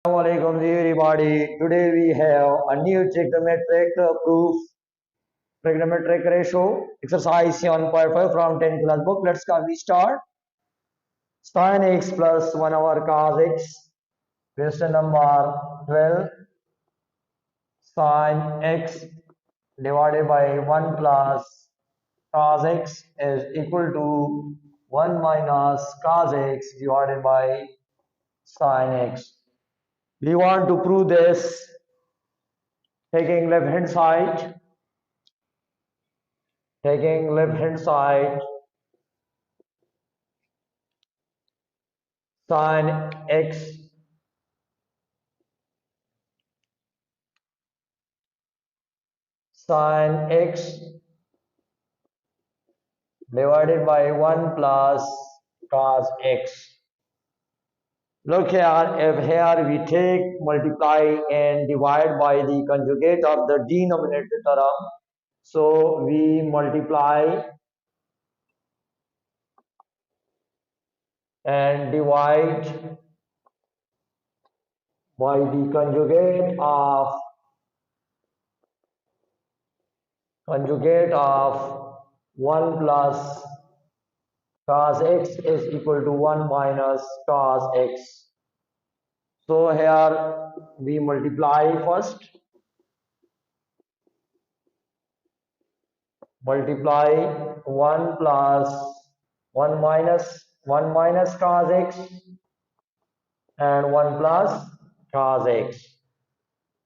Assalamualaikum everybody. Today we have a new trigonometric proof, trigonometric ratio, exercise 7.5 from 10 class book. We start. Sin x plus 1 over cos x. Question number 12. Sin x divided by 1 plus cos x is equal to 1 minus cos x divided by sin x. We want to prove this taking left hand side, sin x divided by 1 plus cos x. Look here, if here we take multiply and divide by the conjugate of the denominator term, so we multiply and divide by the conjugate of 1 plus cos x is equal to 1 minus cos x. So here we multiply first, multiply 1 plus 1 minus cos x and 1 plus cos x.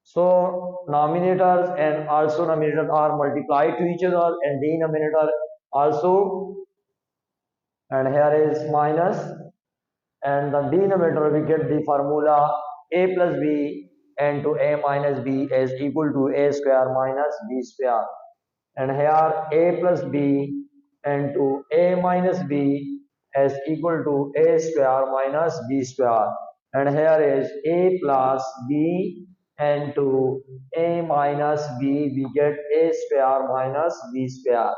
So nominators and also numerator are multiplied to each other and denominator also, and here is minus, and the denominator we get the formula a plus b into a minus b is equal to a square minus b square, and here a plus b into a minus b is equal to a square minus b square, and here is a plus b into a minus b, we get a square minus b square,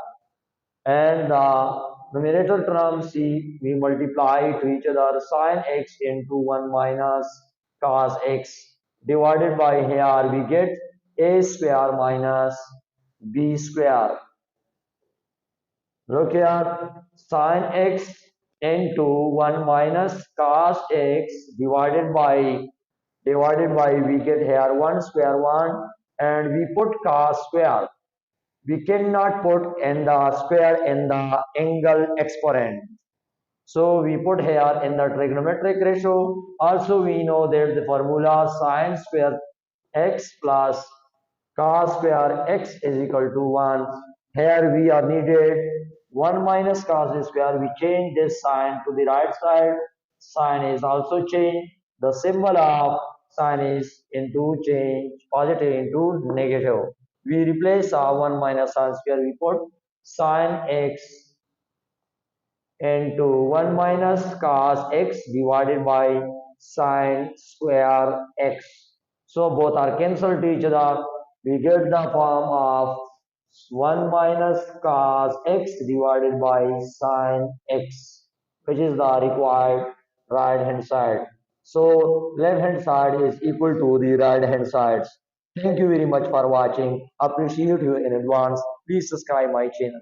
and the numerator term c we multiply to each other, sin x into 1 minus cos x divided by here we get a square minus b square. Look here, sin x into 1 minus cos x divided by we get here 1 square 1, and we put cos square. We cannot put in the square in the angle exponent. So we put here in the trigonometric ratio. Also we know that the formula sin square x plus cos square x is equal to 1. Here we are needed 1 minus cos square. We change this sign to the right side. Sign is also changed. The symbol of sign is into change positive into negative. We replace 1 minus sin square. We put sin x into 1 minus cos x divided by sin square x. So both are cancelled to each other. We get the form of 1 minus cos x divided by sin x, which is the required right hand side. So left hand side is equal to the right hand sides. Thank you very much for watching. Appreciate you in advance. Please subscribe my channel.